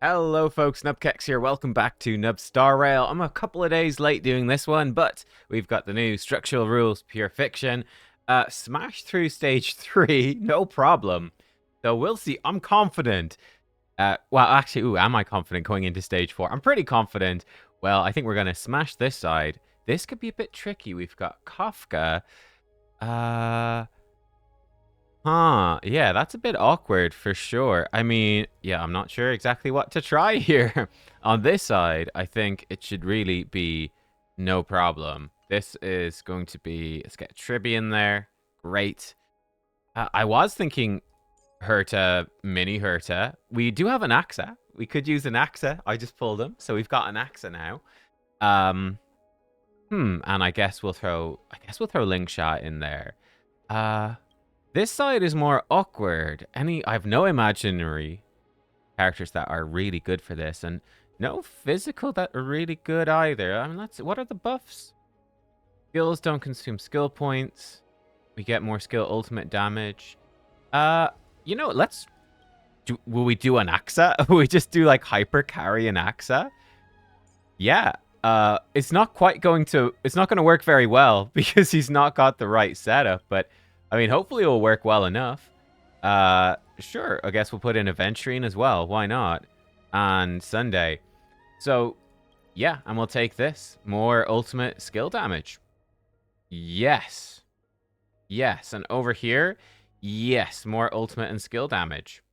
Hello folks, nubkeks here. Welcome back to Nub Star Rail. I'm a couple of days late doing this one, but we've got the new structural rules, pure fiction. Smash through stage 3, no problem. So we'll see. I'm confident. Well, actually, am I confident going into stage 4? I'm pretty confident. Well, I think we're going to smash this side. This could be a bit tricky. We've got Kafka. Yeah, that's a bit awkward for sure. I mean, yeah, I'm not sure exactly what to try here. On this side, I think it should really be no problem. This is going to be, let's get Tribby in there. Great. I was thinking Herta, mini Herta. We do have an Anaxa. We could use an Anaxa. I just pulled him, so we've got an Anaxa now. And I guess we'll throw Linkshot in there. This side is more awkward. I have no imaginary characters that are really good for this, and no physical that are really good either. I mean, what are the buffs? Skills don't consume skill points. We get more skill ultimate damage. You know, will we do an Anaxa? Will we just do like Hypercarry and Anaxa? Yeah. It's not going to work very well because he's not got the right setup, but I mean, hopefully it will work well enough. Sure, I guess we'll put in Aventurine as well. Why not? And Sunday. So, yeah, and we'll take this. More ultimate skill damage. Yes. Yes, and over here, yes, more ultimate and skill damage.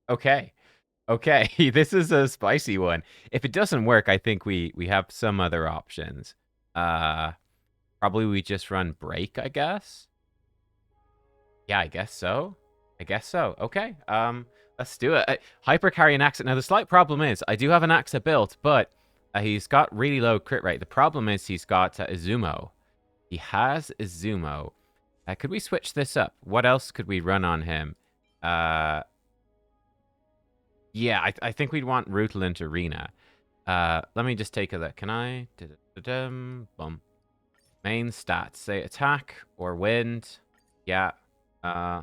Okay. Okay, this is a spicy one. If it doesn't work, I think we have some other options. Probably we just run break, I guess. Yeah, I guess so. Okay. Let's do it. Hypercarry and Anaxa. Now, the slight problem is I do have an Anaxa built, but he's got really low crit rate. The problem is he's got Izumo. He has Izumo. Could we switch this up? What else could we run on him? Yeah, I think we'd want Rutilant Arena. Let me just take a look. Can I? Boom. Main stats. Say attack or wind. Yeah. No,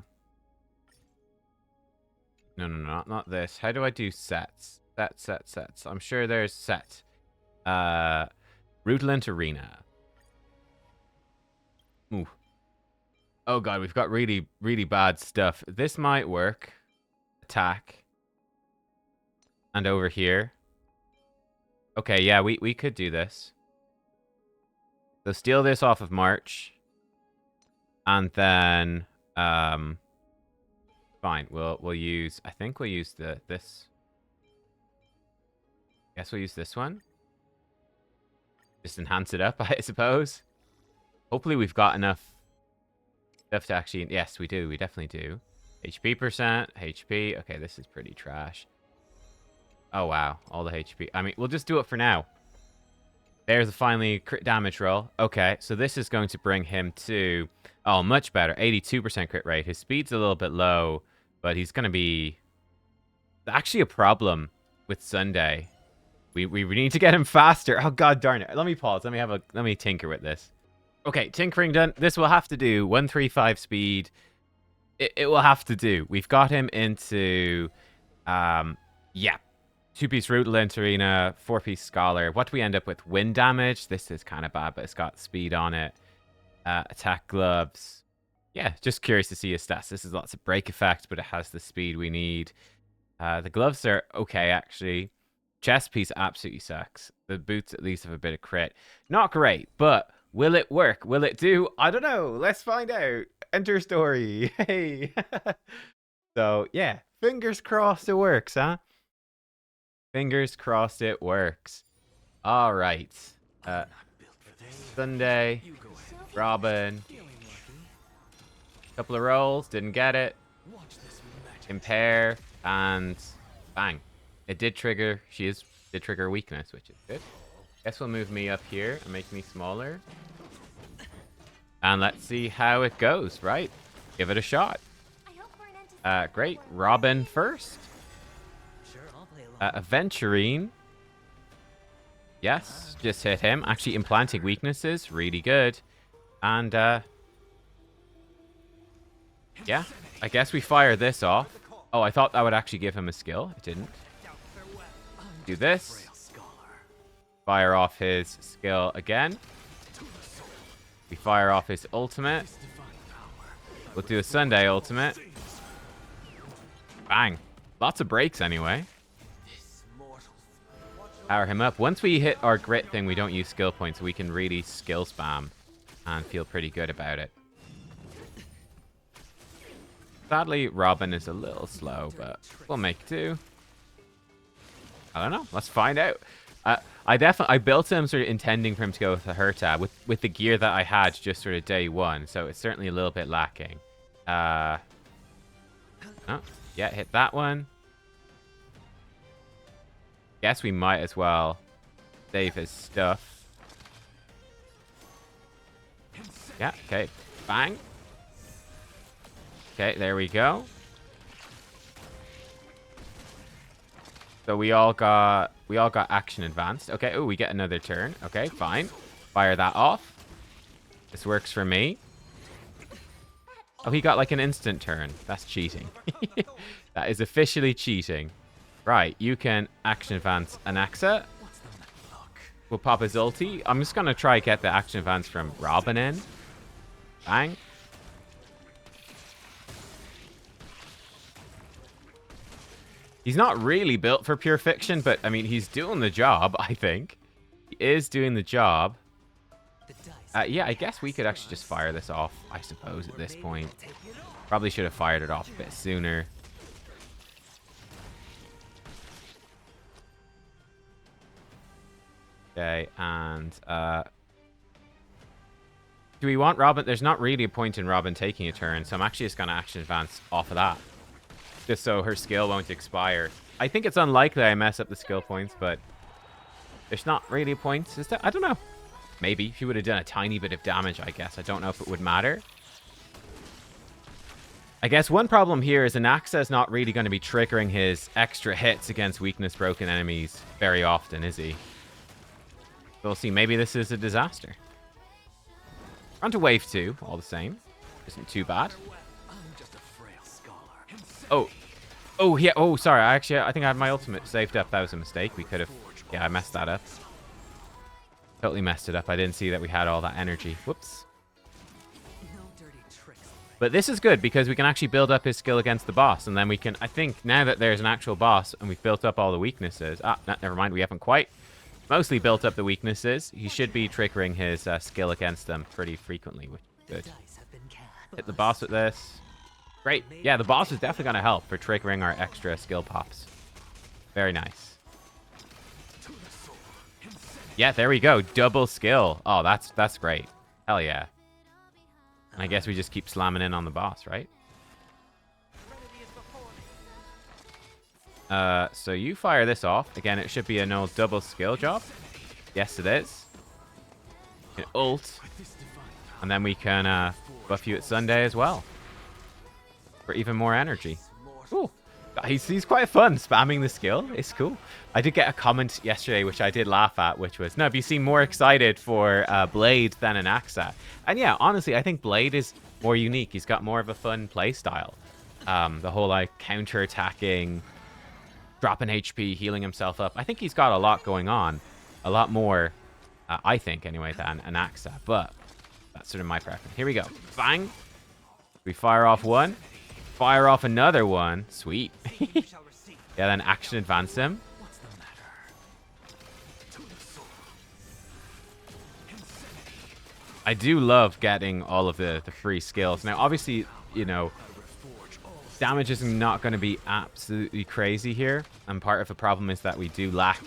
not this. How do I do sets? Sets. I'm sure there's set. Rutilant Arena. Ooh. Oh god, we've got really, really bad stuff. This might work. Attack. And over here. Okay, yeah, we could do this. So steal this off of March. And then fine. We'll use, I think we'll use this. Guess we'll use this one. Just enhance it up, I suppose. Hopefully we've got enough stuff to actually, yes, we do. We definitely do. HP percent, HP. Okay, this is pretty trash. Oh wow, all the HP. I mean, we'll just do it for now. There's a finally crit damage roll. Okay, so this is going to bring him to, oh, much better. 82% crit rate. His speed's a little bit low, but he's going to be actually a problem with Sunday. We need to get him faster. Oh, god darn it. Let me pause. Let me tinker with this. Okay, tinkering done. This will have to do. 135 speed. It will have to do. We've got him into, yeah. 2-piece Rutilant Arena, 4-piece Scholar. What do we end up with? Wind damage. This is kind of bad, but it's got speed on it. Attack gloves. Yeah, just curious to see his stats. This is lots of break effect, but it has the speed we need. The gloves are okay, actually. Chest piece absolutely sucks. The boots at least have a bit of crit. Not great, but will it work? Will it do? I don't know. Let's find out. Enter story. Hey. So, yeah. Fingers crossed it works, huh? Fingers crossed it works. All right. Sunday. Robin. Couple of rolls. Didn't get it. Impair. And bang. It did trigger. Did trigger a weakness, which is good. Guess we'll move me up here and make me smaller. And let's see how it goes, right? Give it a shot. Great. Robin first. Aventurine. Yes, just hit him. Actually, implanting weaknesses. Really good. And, yeah. I guess we fire this off. Oh, I thought that would actually give him a skill. It didn't. Do this. Fire off his skill again. We fire off his ultimate. We'll do a Sunday ultimate. Bang. Lots of breaks anyway. Power him up. Once we hit our grit thing, we don't use skill points, so we can really skill spam and feel pretty good about it. Sadly, Robin is a little slow, but we'll make do. I don't know. Let's find out. I built him sort of intending for him to go with the Herta with the gear that I had just sort of day one, so it's certainly a little bit lacking. Oh, yeah, hit that one. Guess we might as well save his stuff. Yeah, okay. Bang. Okay, there we go. So we all got action advanced. Okay, oh, we get another turn. Okay, fine. Fire that off. This works for me. Oh, he got like an instant turn. That's cheating. That is officially cheating. Right, you can action advance Anaxa. We'll pop his ulti. I'm just gonna try get the action advance from Robin in. Bang. He's not really built for pure fiction, but I mean, he's doing the job, I think. He is doing the job. Yeah, I guess we could actually just fire this off, I suppose, at this point. Probably should have fired it off a bit sooner. Okay, and do we want Robin? There's not really a point in Robin taking a turn, so I'm actually just going to action advance off of that. Just so her skill won't expire. I think it's unlikely I mess up the skill points, but there's not really a point. Is there? I don't know. Maybe if he would have done a tiny bit of damage, I guess. I don't know if it would matter. I guess one problem here is Anaxa is not really going to be triggering his extra hits against weakness broken enemies very often, is he? We'll see. Maybe this is a disaster. We're on to wave 2, all the same. Isn't too bad. Oh, yeah. Oh, sorry. I think I had my ultimate saved up. That was a mistake. We could have... Yeah, I messed that up. Totally messed it up. I didn't see that we had all that energy. Whoops. But this is good because we can actually build up his skill against the boss. And then we can... I think now that there's an actual boss and we've built up all the weaknesses... never mind. We haven't quite mostly built up the weaknesses. He should be triggering his skill against them pretty frequently, which is good. Hit the boss with this. Great. Yeah, the boss is definitely going to help for triggering our extra skill pops. Very nice. Yeah, there we go. Double skill. Oh, that's great. Hell yeah. And I guess we just keep slamming in on the boss, right? So you fire this off. Again, it should be an old double skill job. Yes, it is. You can ult. And then we can buff you at Sunday as well. For even more energy. Ooh. He's quite fun spamming the skill. It's cool. I did get a comment yesterday, which I did laugh at, which was, no, if you seem more excited for Blade than Anaxa. And yeah, honestly, I think Blade is more unique. He's got more of a fun play style. The whole like counter-attacking, dropping HP, healing himself up. I think he's got a lot going on. A lot more, I think anyway, than Anaxa. But that's sort of my preference. Here we go. Bang. We fire off one. Fire off another one. Sweet. Yeah, then action advance him. I do love getting all of the free skills. Now, obviously, you know, damage is not going to be absolutely crazy here. And part of the problem is that we do lack...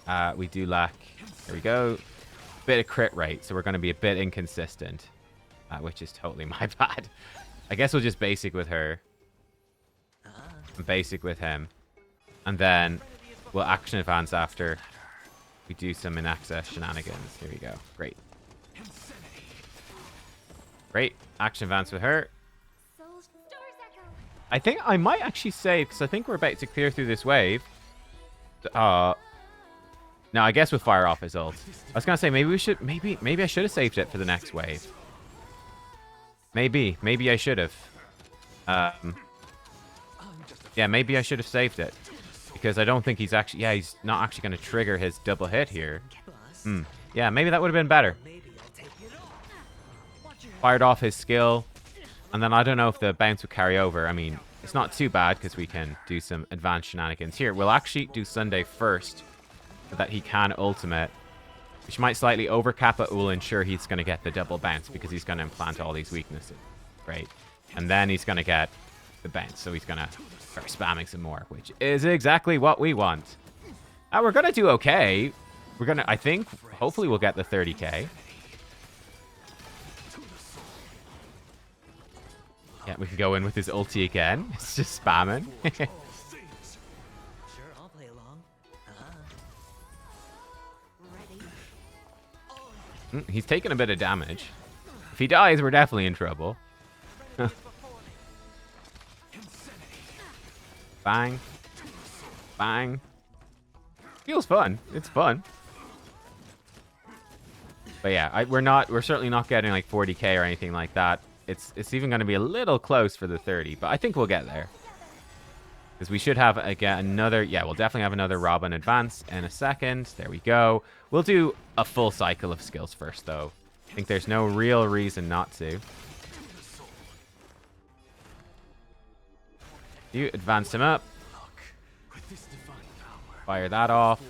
there we go. Bit of crit rate. So we're going to be a bit inconsistent. Which is totally my bad. I guess we'll just basic with her. And basic with him. And then we'll action advance after we do some Anaxa shenanigans. Here we go. Great. Great. Action advance with her. I think I might actually save, because I think we're about to clear through this wave. No, I guess we'll fire off his ult. I was going to say, maybe we should... Maybe I should have saved it for the next wave. Maybe I should have. Yeah, maybe I should have saved it. because I don't think he's actually... Yeah, he's not actually going to trigger his double hit here. Yeah, maybe that would have been better. Fired off his skill. And then I don't know if the bounce would carry over. I mean, it's not too bad because we can do some advanced shenanigans. Here, we'll actually do Sunday first so that he can ultimate. Which might slightly overcap it. Will ensure he's going to get the double bounce because he's going to implant all these weaknesses. Right? And then he's going to get the bounce. So he's going to start spamming some more, which is exactly what we want. We're going to do okay. We're going to, I think, hopefully we'll get the 30k. Yeah, we can go in with his ulti again. It's just spamming. He's taking a bit of damage. If he dies, we're definitely in trouble. Bang. Bang. Feels fun. It's fun. But yeah, we're certainly not getting like 40k or anything like that. It's even going to be a little close for the 30, but I think we'll get there. Because we should have, again, another... Yeah, we'll definitely have another Robin advance in a second. There we go. We'll do a full cycle of skills first, though. I think there's no real reason not to. You advance him up. Fire that off.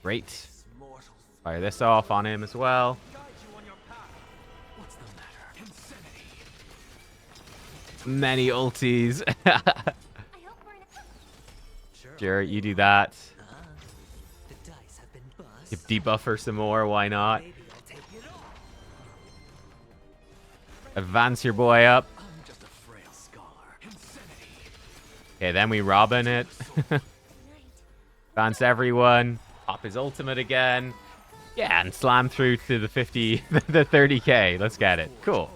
Great. Fire this off on him as well. Many ultis. Sure, you do that. You debuff her some more, why not? Advance your boy up. Okay, then we Robin it. Advance everyone. Pop his ultimate again. Yeah, and slam through to the 50, the 30k. Let's get it. Cool.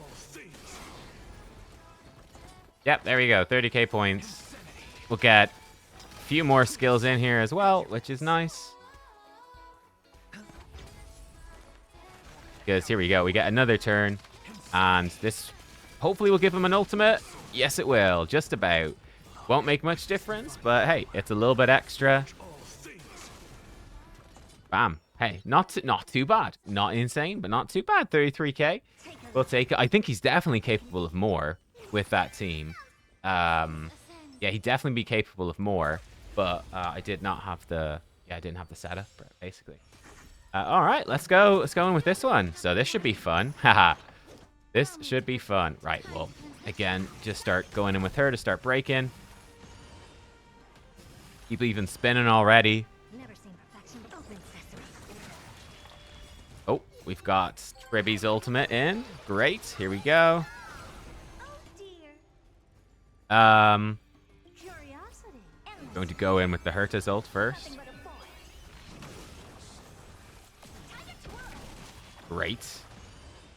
Yep, there we go. 30k points. We'll get a few more skills in here as well, which is nice. Because here we go. We get another turn. And this hopefully will give him an ultimate. Yes, it will. Just about. Won't make much difference, but hey, it's a little bit extra. Bam. Hey, not too bad. Not insane, but not too bad. 33k. We'll take it. I think he's definitely capable of more with that team. Yeah, he'd definitely be capable of more, but I did not have the... Yeah, I didn't have the setup, basically. All right, let's go. Let's go in with this one. So this should be fun. Haha. This should be fun. Right, well, again, just start going in with her to start breaking. People even spinning already. Oh, we've got Tribby's ultimate in. Great. Here we go. Going to go in with the Herta's ult first. Great.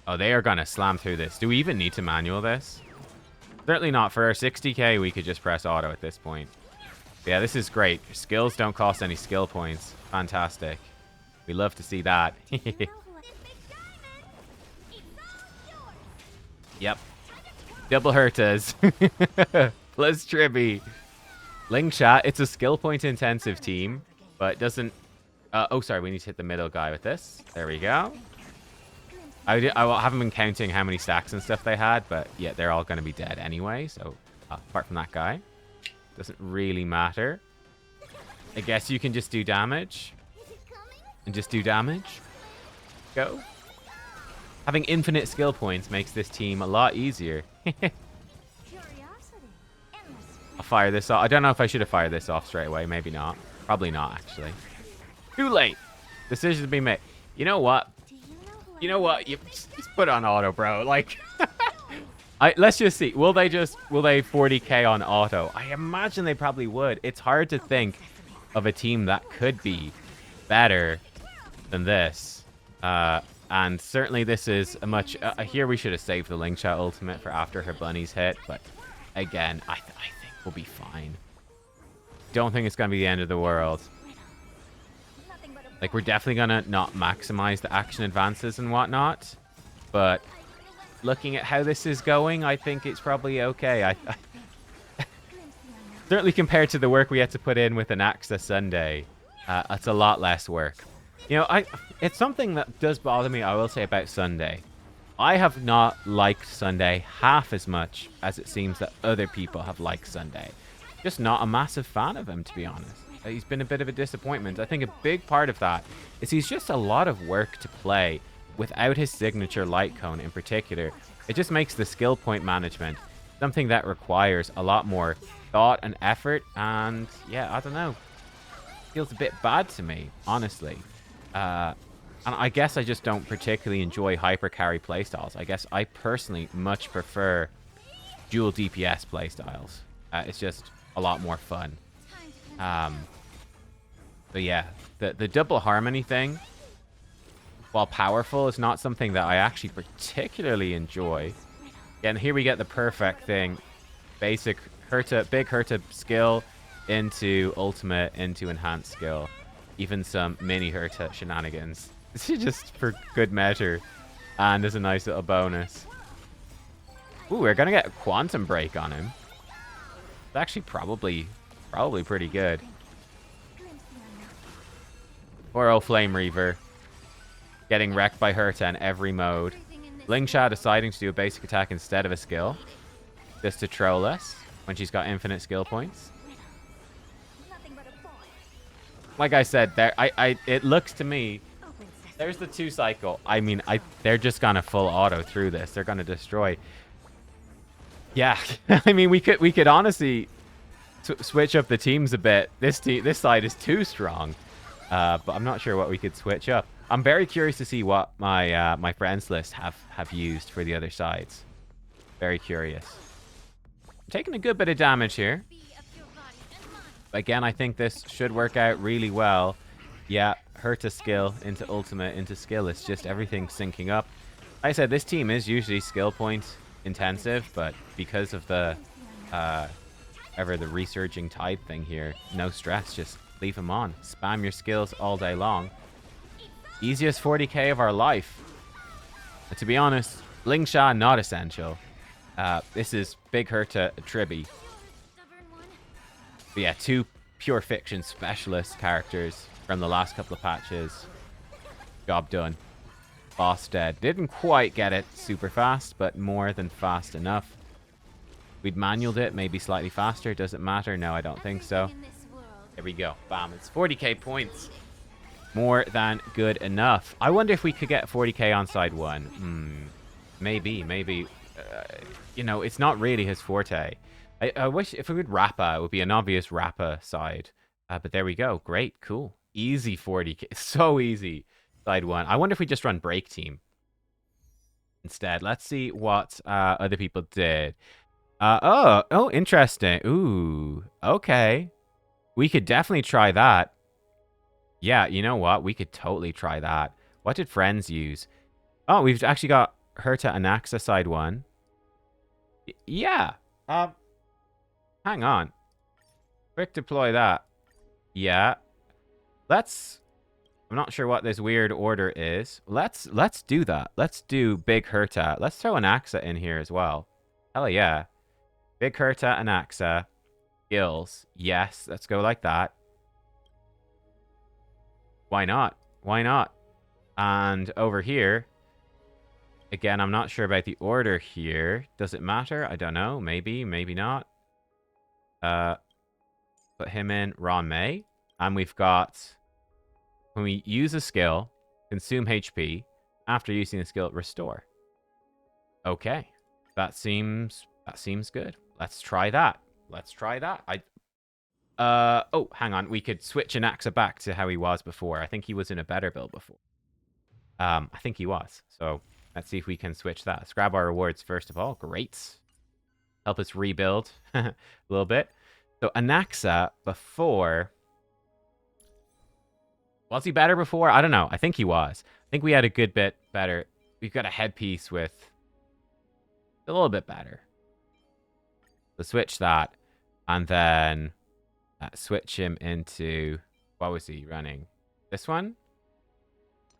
Oh, they are going to slam through this. Do we even need to manual this? Certainly not. For our 60k, we could just press auto at this point. Yeah, this is great. Your skills don't cost any skill points. Fantastic. We love to see that. Yep. Double Hertas. Plus Tribby. Lingshot, it's a skill point intensive team, but it doesn't... oh, sorry, we need to hit the middle guy with this. There we go. I haven't been counting how many stacks and stuff they had, but yeah, they're all going to be dead anyway, so apart from that guy. Doesn't really matter. I guess you can just do damage. And just do damage. Go. Having infinite skill points makes this team a lot easier. I'll fire this off. I don't know if I should have fired this off straight away. Maybe not. Probably not, actually. Too late. Decision to be made. You know what? You know what? You just put on auto, bro. Like... let's just see. Will they 40k on auto? I imagine they probably would. It's hard to think of a team that could be better than this. And certainly this is a much... here we should have saved the Lingshot ultimate for after her bunnies hit. But again, I think we'll be fine. Don't think it's going to be the end of the world. Like, we're definitely going to not maximize the action advances and whatnot. But... looking at how this is going, I think it's probably okay. Certainly compared to the work we had to put in with Anaxa Sunday, it's a lot less work. You know, it's something that does bother me, I will say, about Sunday. I have not liked Sunday half as much as it seems that other people have liked Sunday. Just not a massive fan of him, to be honest. He's been a bit of a disappointment. I think a big part of that is he's just a lot of work to play without his signature light cone in particular. It just makes the skill point management something that requires a lot more thought and effort, and yeah, I don't know. Feels a bit bad to me, honestly. And I guess I just don't particularly enjoy Hypercarry playstyles. I guess I personally much prefer dual DPS playstyles. It's just a lot more fun. But yeah, the double harmony thing, while powerful, is not something that I actually particularly enjoy. And here we get the perfect thing. Basic Herta, big Herta skill into ultimate, into enhanced skill. Even some mini Herta shenanigans. This is just for good measure. And there's a nice little bonus. Ooh, we're going to get a Quantum Break on him. It's actually probably pretty good. Poor old Flame Reaver. Getting wrecked by Herta in every mode. Lingsha deciding to do a basic attack instead of a skill. Just to troll us when she's got infinite skill points. Like I said, it looks to me... There's the 2 cycle. I mean, they're just gonna full auto through this. They're gonna destroy. Yeah, I mean, we could honestly switch up the teams a bit. This side is too strong, but I'm not sure what we could switch up. I'm very curious to see what my my friends list have used for the other sides. Very curious. I'm taking a good bit of damage here. Again, I think this should work out really well. Yeah, Herta skill into ultimate into skill. It's just everything syncing up. Like I said, this team is usually skill point intensive, but because of the the resurging tide thing here, no stress. Just leave them on. Spam your skills all day long. Easiest 40k of our life. But to be honest, Lingsha not essential. This is big Herta Tribby. But yeah, 2 pure fiction specialist characters from the last couple of patches. Job done. Boss dead. Didn't quite get it super fast, but more than fast enough. We'd manualed it, maybe slightly faster. Does it matter? No, I don't think so. There we go. Bam. It's 40k points. More than good enough. I wonder if we could get 40k on side 1. Maybe. You know, it's not really his forte. I wish if we could Rappa, it would be an obvious Rappa side. But there we go. Great. Cool. Easy 40k. So easy. Side 1. I wonder if we just run Break Team instead. Let's see what other people did. Oh, interesting. Ooh, okay. We could definitely try that. Yeah, you know what? We could totally try that. What did friends use? Oh, we've actually got Herta Anaxa side 1. Yeah. Hang on. Quick deploy that. Yeah. I'm not sure what this weird order is. Let's do that. Let's do big Herta. Let's throw Anaxa in here as well. Hell yeah. Big Herta Anaxa. Skills. Yes, let's go like that. Why not? Why not? And over here, again, I'm not sure about the order here. Does it matter? I don't know. Maybe, maybe not. Put him in Ron May. And we've got, when we use a skill, consume HP. After using the skill, restore. Okay. That seems good. Let's try that. Let's try that. Oh, hang on. We could switch Anaxa back to how he was before. I think he was in a better build before. I think he was. So let's see if we can switch that. Let's grab our rewards first of all. Great. Help us rebuild a little bit. So Anaxa before... Was he better before? I don't know. I think he was. I think we had a good bit better. We've got a headpiece with a little bit better. So switch that. And then switch him into... What was he running? This one?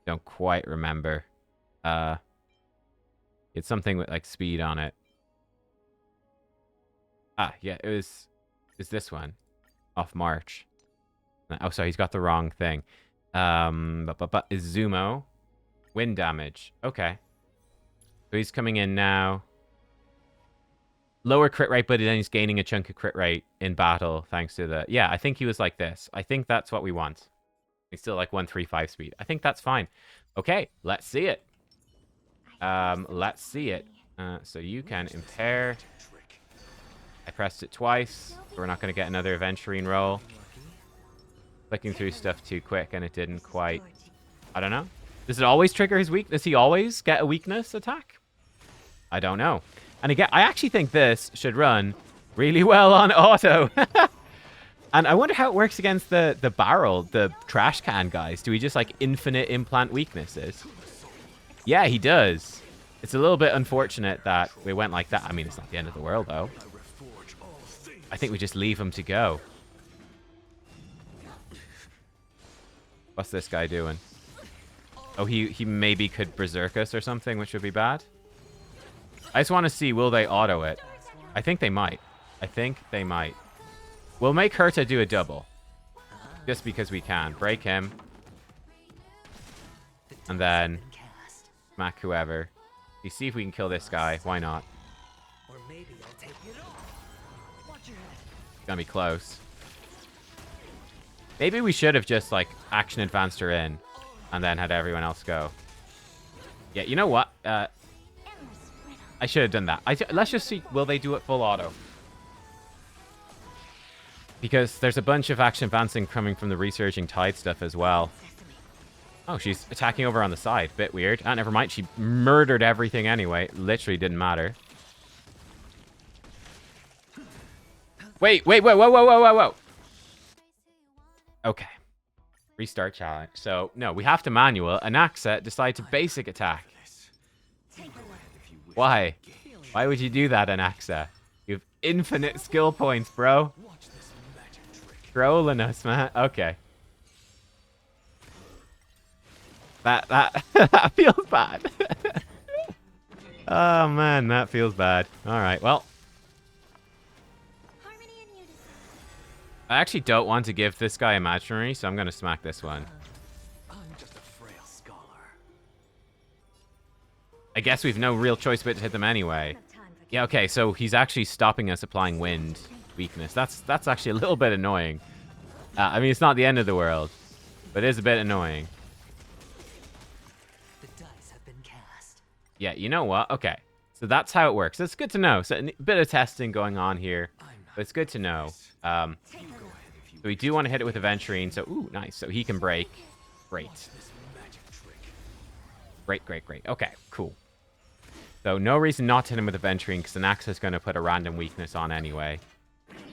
Don't quite remember. It's something with like speed on it. Ah, yeah, it was is this one. Off March. Oh, sorry, he's got the wrong thing. Izumo. Wind damage. Okay. So he's coming in now. Lower crit rate, but then he's gaining a chunk of crit rate in battle thanks to the... Yeah, I think he was like this. I think that's what we want. He's still like 135 speed. I think that's fine. Okay, let's see it. Let's see it. So you can impair. I pressed it twice. We're not going to get another Aventurine roll. Clicking through stuff too quick, and it didn't quite... I don't know. Does it always trigger his weakness? Does he always get a weakness attack? I don't know. And again, I actually think this should run really well on auto. And I wonder how it works against the barrel, the trash can guys. Do we just like infinite implant weaknesses? Yeah, he does. It's a little bit unfortunate that we went like that. I mean, it's not the end of the world, though. I think we just leave him to go. What's this guy doing? Oh, he maybe could berserk us or something, which would be bad. I just want to see, will they auto it? I think they might. I think they might. We'll make Herta do a double. Just because we can. Break him. And then smack whoever. You see if we can kill this guy. Why not? It's gonna be close. Maybe we should have just, like, action advanced her in. And then had everyone else go. Yeah, you know what? I should have done that. Let's just see, will they do it full auto? Because there's a bunch of action advancing coming from the Resurging Tide stuff as well. Oh, she's attacking over on the side. Bit weird. Ah, never mind. She murdered everything anyway. Literally didn't matter. Wait, whoa. Okay. Restart challenge. So, no, we have to manual. Anaxa decide to basic attack. Why? Why would you do that, Anaxa? You have infinite skill points, bro. Trolling us, man. Okay. That feels bad. Oh, man, that feels bad. All right, well. I actually don't want to give this guy imaginary, so I'm going to smack this one. I guess we've no real choice but to hit them anyway. Yeah, okay, so he's actually stopping us applying wind weakness. That's actually a little bit annoying. I mean, it's not the end of the world, but it is a bit annoying. Yeah, you know what? Okay, so that's how it works. That's good to know. So a bit of testing going on here, but it's good to know. So we do want to hit it with Aventurine, so ooh, nice. So he can break. Great. Great. Okay, cool. So no reason not to hit him with Aventurine, because Anaxa is going to put a random weakness on anyway,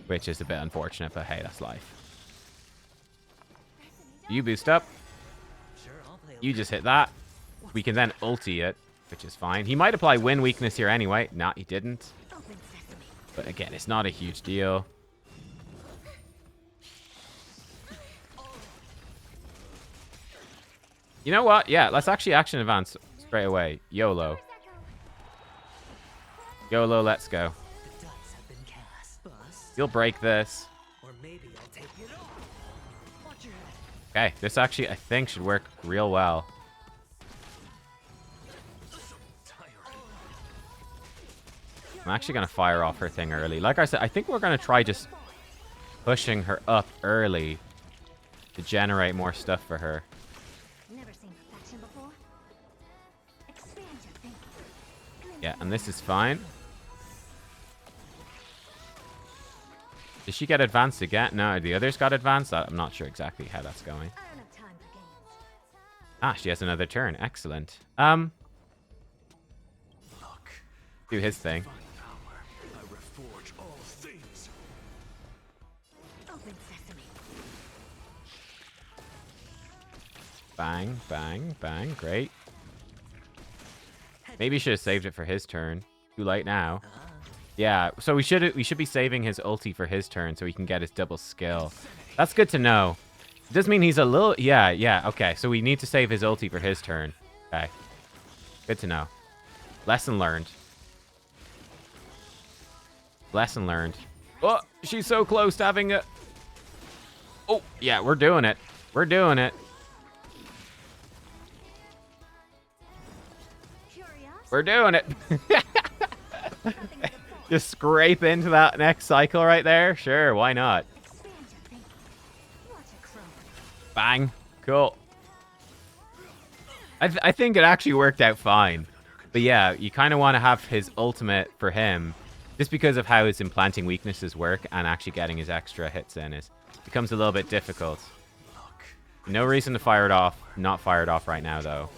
which is a bit unfortunate, but hey, that's life. You boost up. You just hit that. We can then ulti it, which is fine. He might apply wind weakness here anyway. Nah, he didn't. But again, it's not a huge deal. You know what? Yeah, let's actually action advance straight away. YOLO. YOLO, let's go. You'll break this. Okay, this actually, I think, should work real well. I'm actually going to fire off her thing early. Like I said, I think we're going to try just pushing her up early to generate more stuff for her. Yeah, and this is fine. Did she get advanced again? No, the others got advanced. I'm not sure exactly how that's going. Ah, she has another turn. Excellent. Do his thing. Bang, bang, bang. Great. Maybe he should have saved it for his turn. Too late now. Yeah, so we should be saving his ulti for his turn so he can get his double skill. That's good to know. It does mean he's a little... Yeah, okay. So we need to save his ulti for his turn. Okay. Good to know. Lesson learned. Lesson learned. Oh, she's so close to having a... Oh, yeah, we're doing it. We're doing it. We're doing it. Just scrape into that next cycle right there. Sure, why not? Bang. Cool. I think it actually worked out fine. But yeah, you kind of want to have his ultimate for him just because of how his implanting weaknesses work, and actually getting his extra hits in becomes a little bit difficult. No reason to fire it off. Not fire it off right now, though,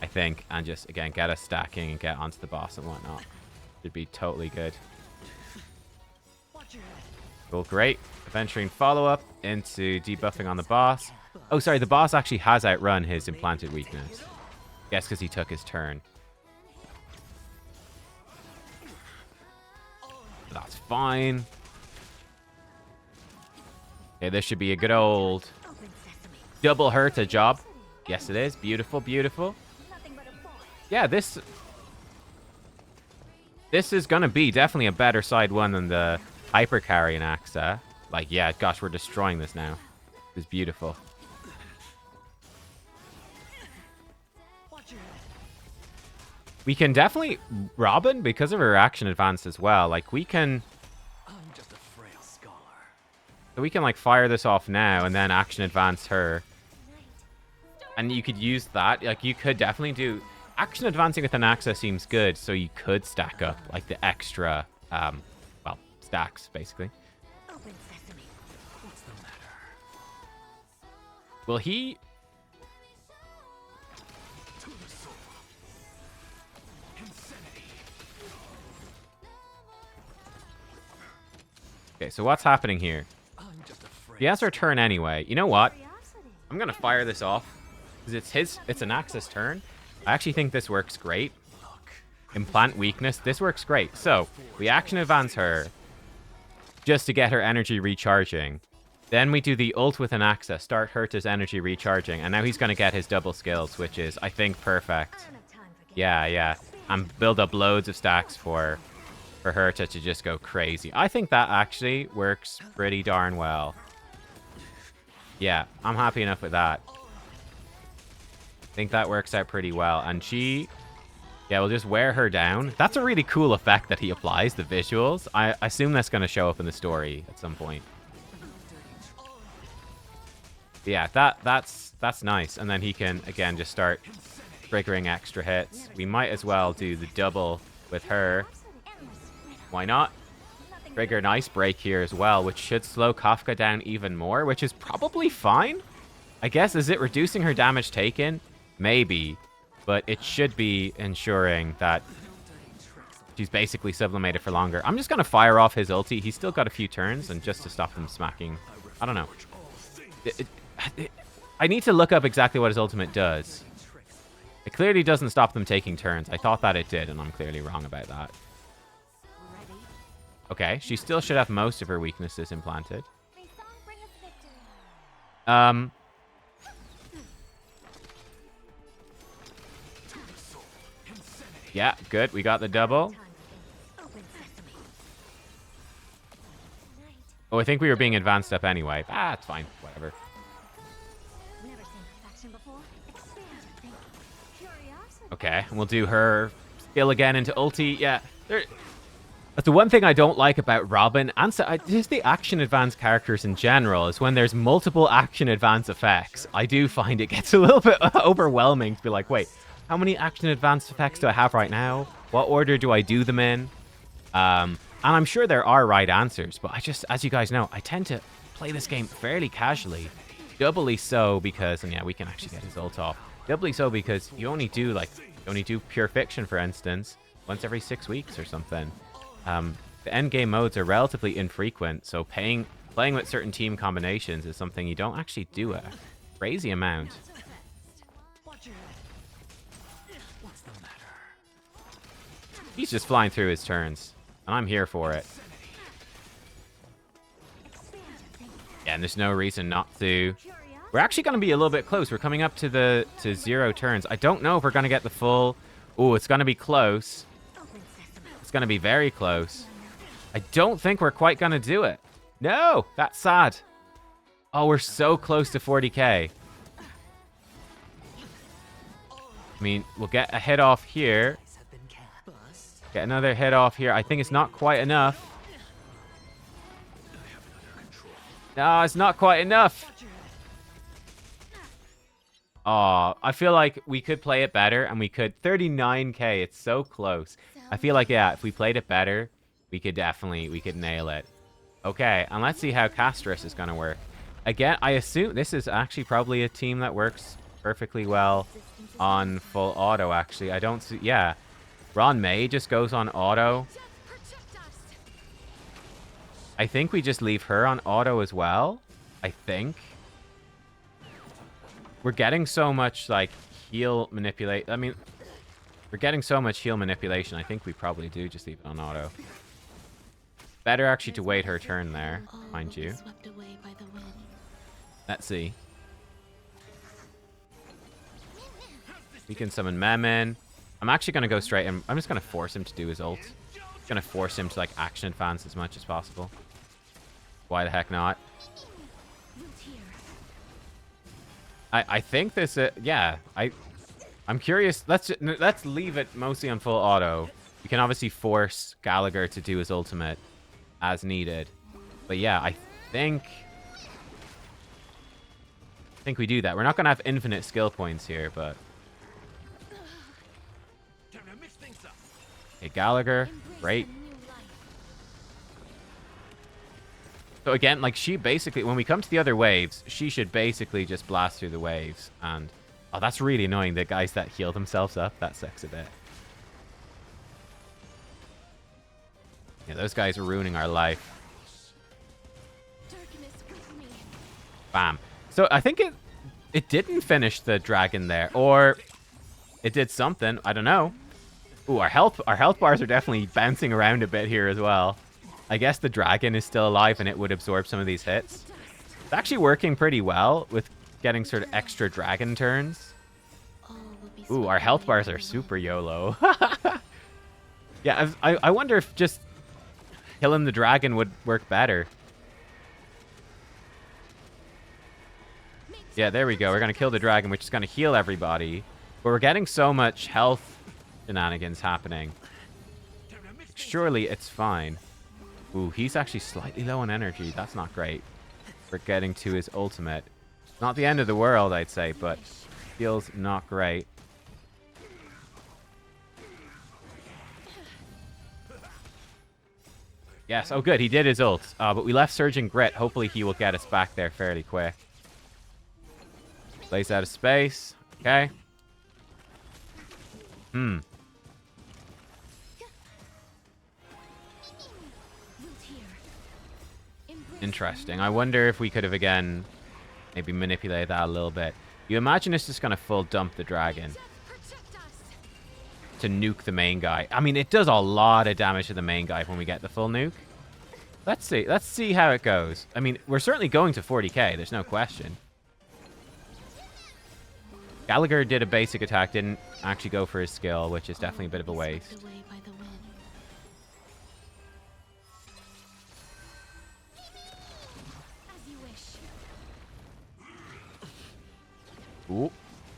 I think. And just, again, get us stacking and get onto the boss and whatnot. Should be totally good. Cool, great. Adventuring follow-up into debuffing on the boss. Oh, sorry, the boss actually has outrun his implanted weakness. Guess because he took his turn. That's fine. Okay, this should be a good old double Herta job. Yes, it is. Beautiful, beautiful. Yeah, this is going to be definitely a better side one than the Hypercarry Anaxa. Like, yeah, gosh, we're destroying this now. It's beautiful. We can definitely... Robin, because of her action advance as well, like, we can... So we can, like, fire this off now and then action advance her. And you could use that. Like, you could definitely do... Action advancing with Anaxa seems good, so you could stack up, like, the extra, well, stacks, basically. Will he... Okay, so what's happening here? He has her turn anyway. You know what? I'm gonna fire this off because it's Anaxa's turn. I actually think this works great. Implant weakness. This works great. So we action advance her just to get her energy recharging. Then we do the ult with Anaxa, start Herta's energy recharging, and now he's gonna get his double skills, which is, I think, perfect. Yeah, yeah, and build up loads of stacks for Herta to just go crazy. I think that actually works pretty darn well. Yeah, I'm happy enough with that. I think that works out pretty well. And she... Yeah, we'll just wear her down. That's a really cool effect that he applies, the visuals. I assume that's going to show up in the story at some point. But yeah, that's nice. And then he can, again, just start triggering extra hits. We might as well do the double with her. Why not? Trigger an ice break here as well, which should slow Kafka down even more, which is probably fine. I guess, is it reducing her damage taken? Maybe. But it should be ensuring that she's basically sublimated for longer. I'm just going to fire off his ulti. He's still got a few turns, and just to stop him smacking. I don't know. I need to look up exactly what his ultimate does. It clearly doesn't stop them taking turns. I thought that it did, and I'm clearly wrong about that. Okay, she still should have most of her weaknesses implanted. Yeah, good. We got the double. Oh, I think we were being advanced up anyway. Ah, it's fine. Whatever. Okay, and we'll do her skill again into ulti. Yeah, that's the one thing I don't like about Robin, and just the action advance characters in general, is when there's multiple action advance effects. I do find it gets a little bit overwhelming to be like, wait, how many action advance effects do I have right now? What order do I do them in? And I'm sure there are right answers, but I just, as you guys know, I tend to play this game fairly casually. Doubly so because, and yeah, we can actually get his ult off. Doubly so because you only do pure fiction, for instance, once every 6 weeks or something. The end game modes are relatively infrequent, so playing with certain team combinations is something you don't actually do a crazy amount. He's just flying through his turns, and I'm here for it. Yeah, and there's no reason not to. We're actually going to be a little bit close. We're coming up to 0 turns. I don't know if we're going to get the full... Oh, it's going to be close. It's going to be very close. I don't think we're quite going to do it. No, that's sad. Oh, we're so close to 40k. I mean, we'll get a hit off here. Get another hit off here. I think it's not quite enough. No, it's not quite enough. Oh, I feel like we could play it better, and we could. 39k, it's so close. I feel like, yeah, if we played it better, we could nail it. Okay, and let's see how Castris is going to work. Again, I assume this is actually probably a team that works perfectly well on full auto, actually. I don't see... Yeah. Ron May just goes on auto. I think we just leave her on auto as well. I think. We're getting so much, like, heal manipulate... I mean, we're getting so much heal manipulation. I think we probably do just leave it on auto. Better actually to wait her turn there, mind you. Let's see. We can summon Memin. I'm actually going to go straight in. I'm just going to force him to do his ult. Going to force him to, like, action advance as much as possible. Why the heck not? I think this... yeah, I'm curious. Let's leave it mostly on full auto. We can obviously force Gallagher to do his ultimate as needed. But yeah, I think we do that. We're not going to have infinite skill points here, but... Okay, Gallagher. Great. So again, like, she basically... When we come to the other waves, she should basically just blast through the waves. And... Oh, that's really annoying. The guys that heal themselves up. That sucks a bit. Yeah, those guys are ruining our life. Bam. So I think it didn't finish the dragon there, or it did something. I don't know. Ooh, our health bars are definitely bouncing around a bit here as well. I guess the dragon is still alive and it would absorb some of these hits. It's actually working pretty well with getting sort of extra dragon turns. Ooh, our health bars are super YOLO. Yeah, I wonder if just killing the dragon would work better. Yeah, there we go. We're going to kill the dragon, which is going to heal everybody. But we're getting so much health shenanigans happening. Surely it's fine. Ooh, he's actually slightly low on energy. That's not great. We're getting to his ultimate. Not the end of the world, I'd say, but feels not great. Yes, oh good, he did his ult. But we left Surging Grit. Hopefully he will get us back there fairly quick. Plays out of space. Okay. Interesting. I wonder if we could have, again, maybe manipulated that a little bit. You imagine it's just going to full dump the dragon to nuke the main guy. I mean, it does a lot of damage to the main guy when we get the full nuke. Let's see. Let's see how it goes. I mean, we're certainly going to 40k. There's no question. Gallagher did a basic attack, didn't actually go for his skill, which is definitely a bit of a waste. Ooh,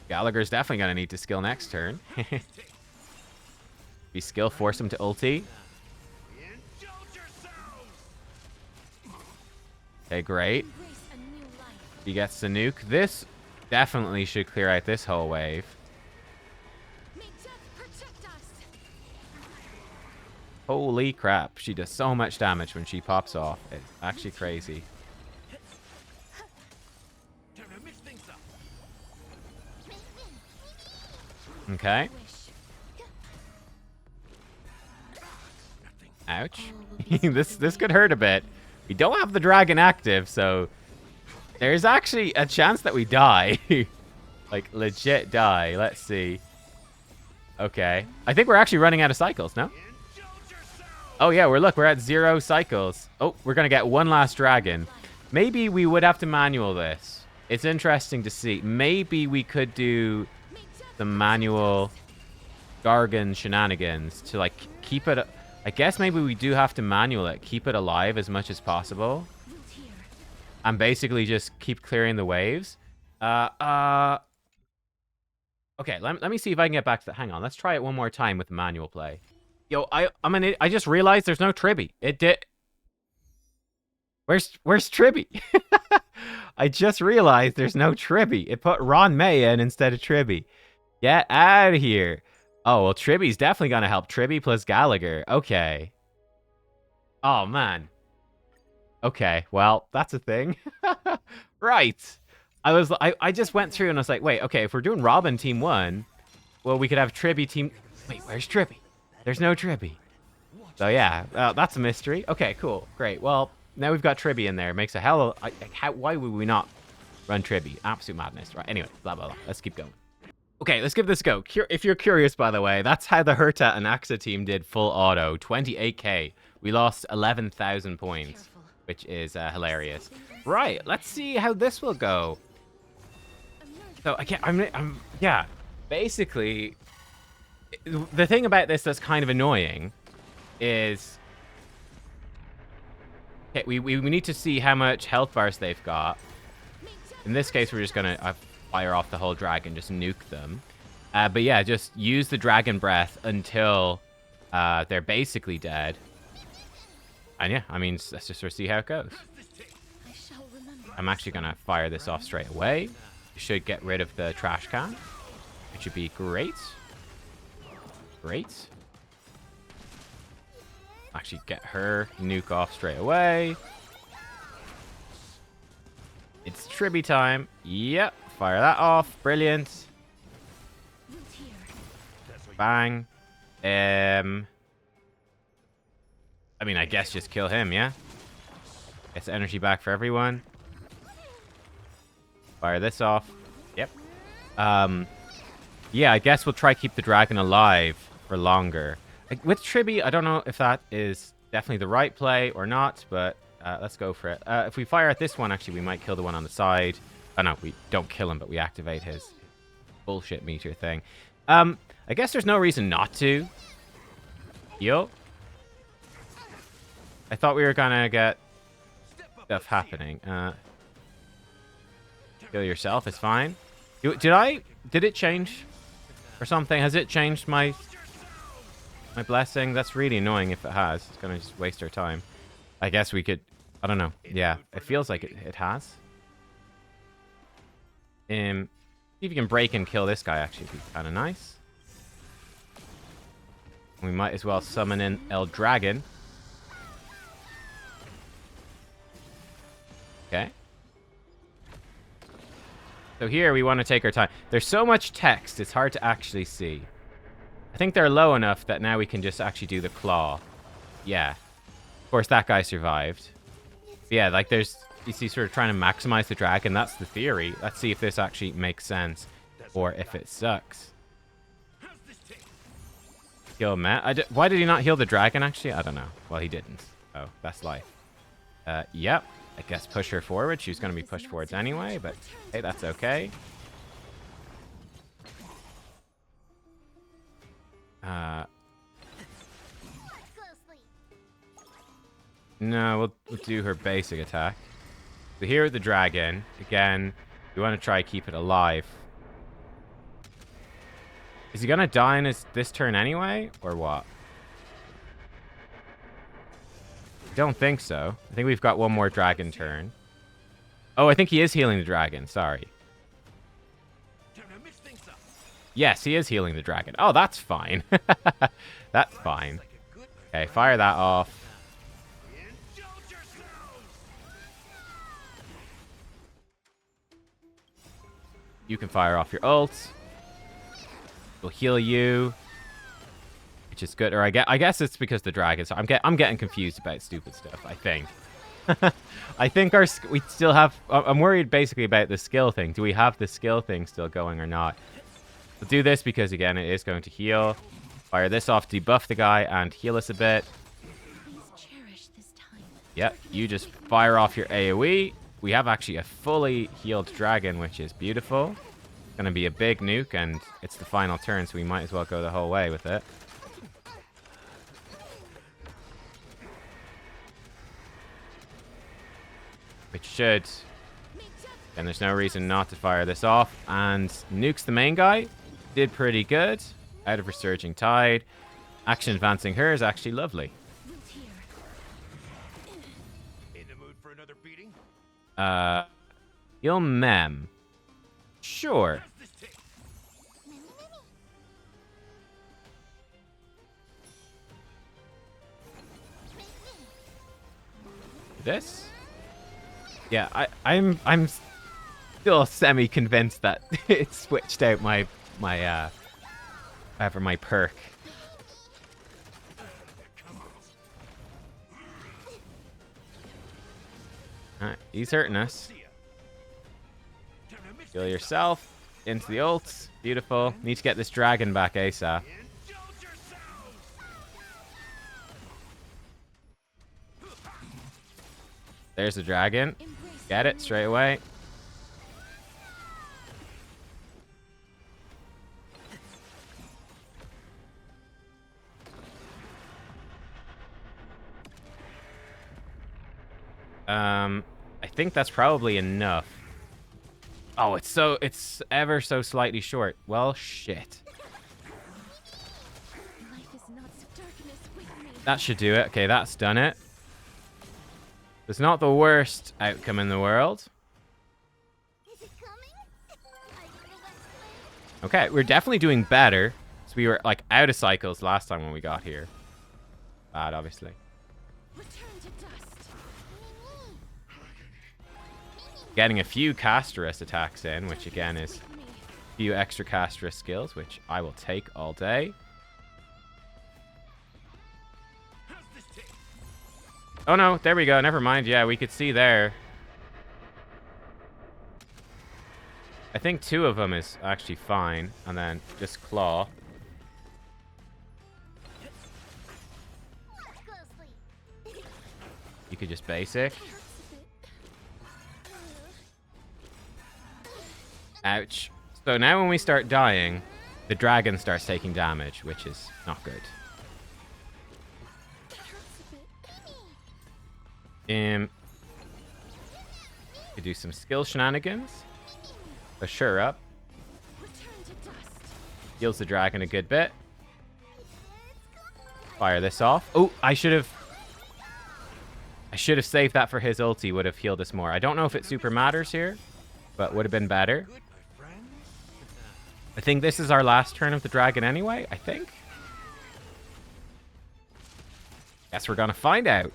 Gallagher's definitely going to need to skill next turn. Be skill, force him to ulti. Okay, great. He gets the nuke. This definitely should clear out this whole wave. Holy crap. She does so much damage when she pops off. It's actually crazy. Okay. Ouch. This could hurt a bit. We don't have the dragon active, so there's actually a chance that we die. Like, legit die. Let's see. Okay. I think we're actually running out of cycles, no? Oh, yeah, we're at 0 cycles. Oh, we're going to get one last dragon. Maybe we would have to manual this. It's interesting to see. Maybe we could do the manual Gargan shenanigans to, like, keep it... I guess maybe we do have to manual it, keep it alive as much as possible. And basically just keep clearing the waves. Okay, let me see if I can get back to that. Hang on, let's try it one more time with the manual play. Yo, I just realized there's no Tribby. It did. Where's Tribby? I just realized there's no Tribby. It put Ron May in instead of Tribby. Get out of here. Oh, well, Tribby's definitely gonna help. Tribby plus Gallagher. Okay. Oh, man. Okay, well, that's a thing. Right. I just went through and I was like, wait, okay, if we're doing Robin team 1, well, we could have Tribby team... Wait, where's Tribby? There's no Tribby. So, yeah, that's a mystery. Okay, cool. Great. Well, now we've got Tribby in there. Makes a hell of... why would we not run Tribby? Absolute madness. Right, anyway, blah, blah, blah. Let's keep going. Okay, let's give this a go. If you're curious, by the way, that's how the Herta and Anaxa team did full auto. 28k. We lost 11,000 points, which is hilarious. Right, let's see how this will go. So, yeah, basically, the thing about this that's kind of annoying is... Okay, we need to see how much health bars they've got. In this case, we're just going to fire off the whole dragon, just nuke them. But yeah, just use the dragon breath until they're basically dead. And yeah, I mean, let's just sort of see how it goes. I'm actually going to fire this off straight away. Should get rid of the trash can. It should be great. Great. Actually get her nuke off straight away. It's Tribby time. Yep. Fire that off. Brilliant. Bang. I mean, I guess just kill him, yeah? Gets energy back for everyone. Fire this off. Yep. Yeah, I guess we'll try keep the dragon alive for longer. With Tribby, I don't know if that is definitely the right play or not, but let's go for it. If we fire at this one, actually, we might kill the one on the side. Oh, no, we don't kill him, but we activate his bullshit meter thing. I guess there's no reason not to. Yo. I thought we were gonna get stuff happening. Kill yourself is fine. Did it change or something? Has it changed my blessing? That's really annoying if it has. It's gonna just waste our time. I guess we could, I don't know. Yeah, it feels like it has. See if you can break and kill this guy, actually, would be kind of nice. We might as well summon in El Dragon. Okay. So here we want to take our time. There's so much text, it's hard to actually see. I think they're low enough that now we can just actually do the claw. Yeah. Of course, that guy survived. But yeah, like there's... You see, sort of trying to maximize the dragon. That's the theory. Let's see if this actually makes sense. Or if it sucks. Kill Matt. Why did he not heal the dragon, actually? I don't know. Well, he didn't. Oh, that's life. Yep. I guess push her forward. She was going to be pushed forwards anyway, but hey, that's okay. No, we'll do her basic attack. So here with the dragon, again, we want to try to keep it alive. Is he going to die in this turn anyway, or what? I don't think so. I think we've got one more dragon turn. Oh, I think he is healing the dragon. Sorry. Yes, he is healing the dragon. Oh, that's fine. That's fine. Okay, fire that off. You can fire off your ults. We'll heal you, which is good. Or I guess it's because the dragon. So I'm getting confused about stupid stuff. I think. I think we still have. I'm worried basically about the skill thing. Do we have the skill thing still going or not? We'll do this because again it is going to heal. Fire this off, debuff the guy, and heal us a bit. Yep. You just fire off your AOE. We have actually a fully healed dragon, which is beautiful. It's going to be a big nuke, and it's the final turn, so we might as well go the whole way with it. which should... And there's no reason not to fire this off. And nukes the main guy. Did pretty good. Out of Resurging Tide. Action advancing her is actually lovely. In the mood for another beating? Heal Mem. Sure. This? Yeah, I'm still semi-convinced that it switched out my perk. Alright, he's hurting us. Heal yourself. Into the ults. Beautiful. Need to get this dragon back ASAP. There's the dragon. Get it straight away. I think that's probably enough. Oh, it's ever so slightly short. Well, shit. That should do it. Okay, that's done it. It's not the worst outcome in the world. Okay, we're definitely doing better. So we were like out of cycles last time when we got here. Bad, obviously. Getting a few Casterus attacks in, which again is a few extra Casterus skills, which I will take all day. Oh no, there we go. Never mind. Yeah, we could see there. I think 2 of them is actually fine. And then just claw. You could just basic. Ouch. So now when we start dying, the dragon starts taking damage, which is not good. Could do some skill shenanigans. Assure up. Heals the dragon a good bit. Fire this off. Oh, I should have saved that for his ulti. Would have healed us more. I don't know if it super matters here, but would have been better. I think this is our last turn of the dragon anyway, I think. Guess we're gonna find out.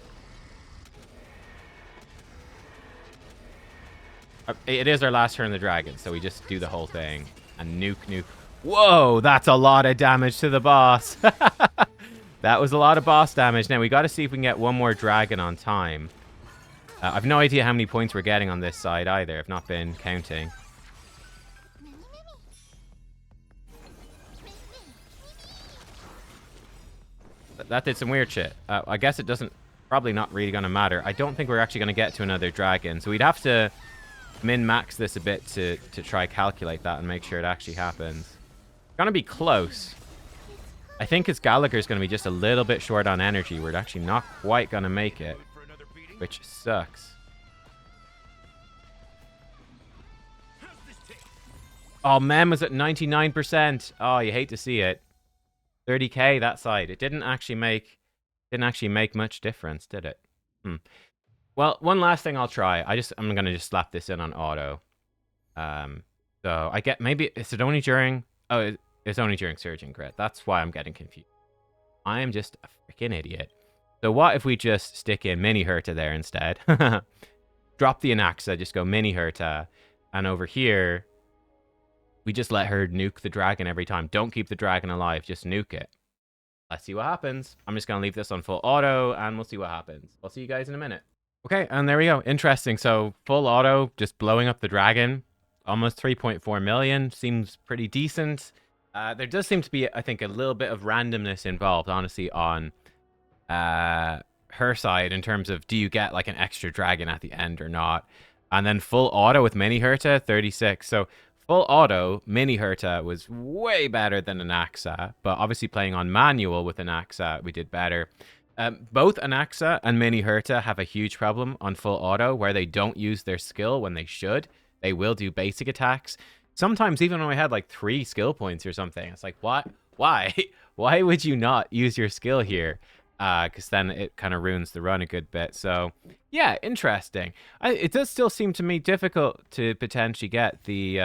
It is our last turn of the dragon, so we just do the whole thing. And nuke. Whoa, that's a lot of damage to the boss. That was a lot of boss damage. Now, we got to see if we can get one more dragon on time. I've no idea how many points we're getting on this side either. I've not been counting. That did some weird shit. I guess it doesn't... Probably not really going to matter. I don't think we're actually going to get to another dragon. So we'd have to min-max this a bit to try calculate that and make sure it actually happens. It's going to be close. I think his Gallagher's going to be just a little bit short on energy. We're actually not quite going to make it, which sucks. Oh, Mem was at 99%. Oh, you hate to see it. 30k that side. It didn't actually make much difference, did it? Well, one last thing I'll try. I'm gonna just slap this in on auto. So I get maybe is it only during it's only during Surging Grit. That's why I'm getting confused. I am just a freaking idiot. So what if we just stick in Mini Herta there instead? Drop the Anaxa, just go Mini Herta, and over here we just let her nuke the dragon every time. Don't keep the dragon alive, just nuke it. Let's see what happens. I'm just gonna leave this on full auto and we'll see what happens. I'll see you guys in a minute. Okay, and there we go. Interesting. So full auto, just blowing up the dragon. Almost 3.4 million. Seems pretty decent. There does seem to be, I think, a little bit of randomness involved, honestly, on her side in terms of do you get like an extra dragon at the end or not. And then full auto with Mini Herta, 36. So full auto, Mini Herta was way better than Anaxa. But obviously playing on manual with Anaxa, we did better. Both Anaxa and Mini Herta have a huge problem on full auto where they don't use their skill when they should. They will do basic attacks. Sometimes even when we had like 3 skill points or something, it's like, what? Why? Why would you not use your skill here? Because then it kind of ruins the run a good bit. So, yeah, interesting. It does still seem to me difficult to potentially get the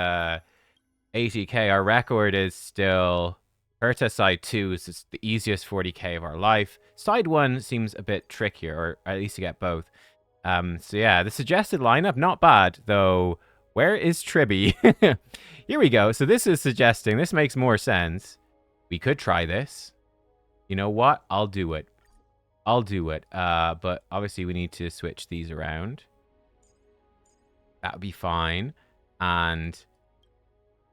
80k. Our record is still Herta side 2 is the easiest 40k of our life. Side 1 seems a bit trickier, or at least to get both. So yeah, the suggested lineup, not bad, though. Where is Tribby? Here we go. So this is suggesting, this makes more sense. We could try this. You know what? I'll do it. I'll do it. But obviously we need to switch these around. That would be fine. And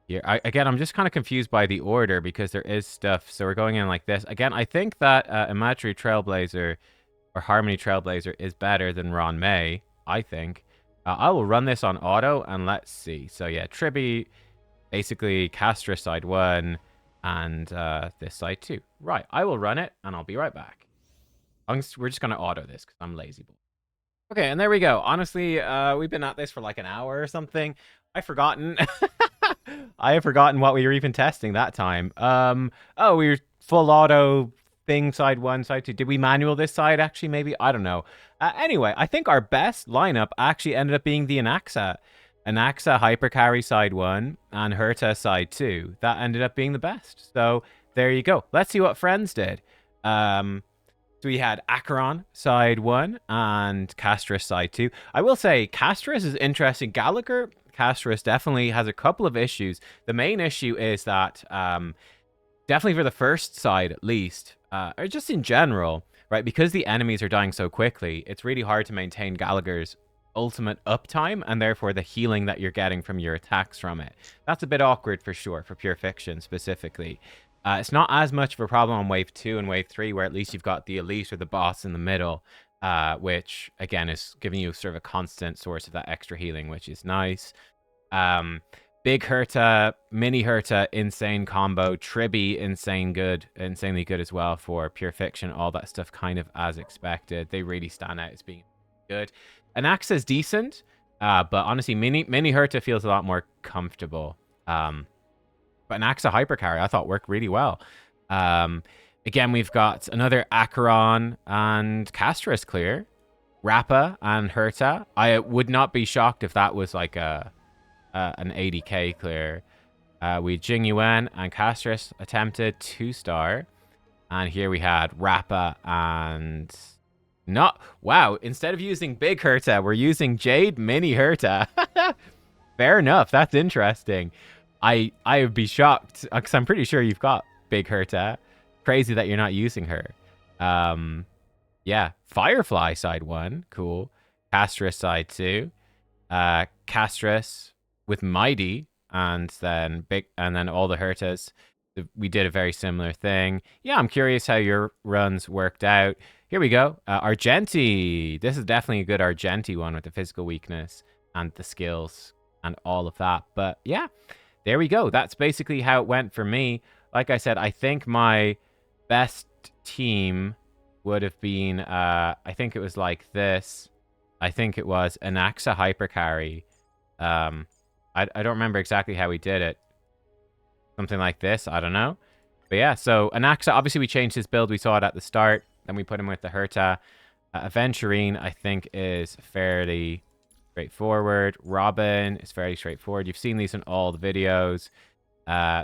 here, again, I'm just kind of confused by the order because there is stuff. So we're going in like this. Again, I think that Imaginary Trailblazer or Harmony Trailblazer is better than Ron May, I think. I will run this on auto and let's see. So yeah, Tribby, basically Castra side 1 and this side 2. Right, I will run it and I'll be right back. We're just going to auto this because I'm lazy. Okay, and there we go. Honestly, we've been at this for like an hour or something. I've forgotten. I have forgotten what we were even testing that time. Oh, we were full auto thing, side 1, side 2. Did we manual this side, actually, maybe? I don't know. Anyway, I think our best lineup actually ended up being the Anaxa. Anaxa Hypercarry side 1 and Herta side 2. That ended up being the best. So there you go. Let's see what friends did. So we had Acheron side 1 and Castris side 2. I will say Castris is interesting. Gallagher Castris definitely has a couple of issues. The main issue is that definitely for the first side at least, or just in general, right? Because the enemies are dying so quickly, it's really hard to maintain Gallagher's ultimate uptime and therefore the healing that you're getting from your attacks from it. That's a bit awkward for sure, for Pure Fiction specifically. It's not as much of a problem on Wave 2 and Wave 3, where at least you've got the Elite or the boss in the middle, which, again, is giving you sort of a constant source of that extra healing, which is nice. Big Herta, Mini Herta, insane combo. Tribby, insanely good as well for Pure Fiction. All that stuff kind of as expected. They really stand out as being good. Anaxa is decent, but honestly, Mini Herta feels a lot more comfortable. But Anaxa Hypercarry, I thought worked really well. Again, we've got another Acheron and Castris clear. Rappa and Herta. I would not be shocked if that was like an 80k clear. We Jing Yuan and Castris attempted 2-star. And here we had Rappa and... Not... Wow, instead of using Big Herta, we're using Jade Mini Herta. Fair enough, that's interesting. I would be shocked, because I'm pretty sure you've got Big Herta. Crazy that you're not using her. Yeah, Firefly side 1, cool. Castris side 2. Castris with Mighty, and then all the Hertas. We did a very similar thing. Yeah, I'm curious how your runs worked out. Here we go. Argenti. This is definitely a good Argenti one with the physical weakness and the skills and all of that. But yeah. There we go. That's basically how it went for me. Like I said, I think my best team would have been, I think it was like this. I think it was Anaxa Hypercarry. I don't remember exactly how we did it. Something like this. I don't know. But yeah, so Anaxa, obviously we changed his build. We saw it at the start. Then we put him with the Herta. Aventurine, I think, is fairly... straightforward. Robin is fairly straightforward. You've seen these in all the videos.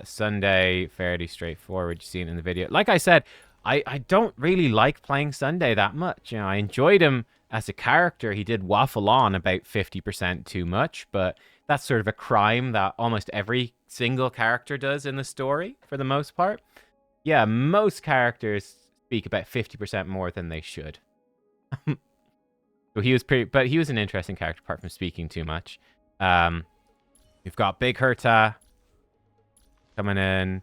Sunday, fairly straightforward. You've seen it in the video. Like I said, I don't really like playing Sunday that much. You know, I enjoyed him as a character. He did waffle on about 50% too much, but that's sort of a crime that almost every single character does in the story for the most part. Yeah, most characters speak about 50% more than they should. So he was an interesting character apart from speaking too much. We've got Big Herta coming in,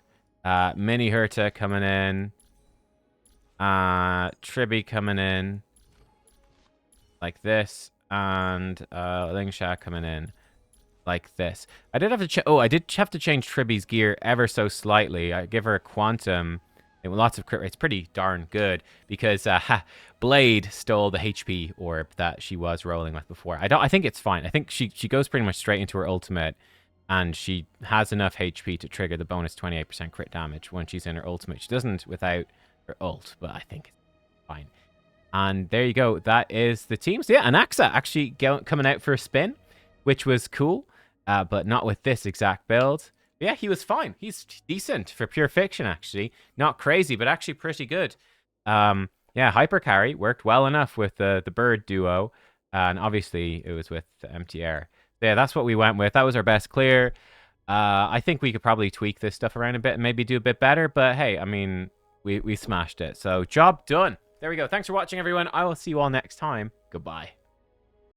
Mini Herta coming in, Tribby coming in, like this, and Lingsha coming in, like this. I did have to change Tribby's gear ever so slightly. I give her a Quantum lots of crit rates, pretty darn good because Blade stole the HP orb that she was rolling with before. I think it's fine. I think she goes pretty much straight into her ultimate, and she has enough HP to trigger the bonus 28% crit damage when she's in her ultimate. She doesn't without her ult, but I think it's fine. And there you go. That is the team. So yeah, Anaxa actually coming out for a spin, which was cool, but not with this exact build. But yeah, he was fine. He's decent for pure fiction, actually. Not crazy, but actually pretty good. Yeah, Hypercarry worked well enough with the bird duo, and obviously it was with the empty air. So yeah, that's what we went with. That was our best clear. I think we could probably tweak this stuff around a bit and maybe do a bit better, but hey, I mean, we smashed it. So job done. There we go. Thanks for watching, everyone. I will see you all next time. Goodbye.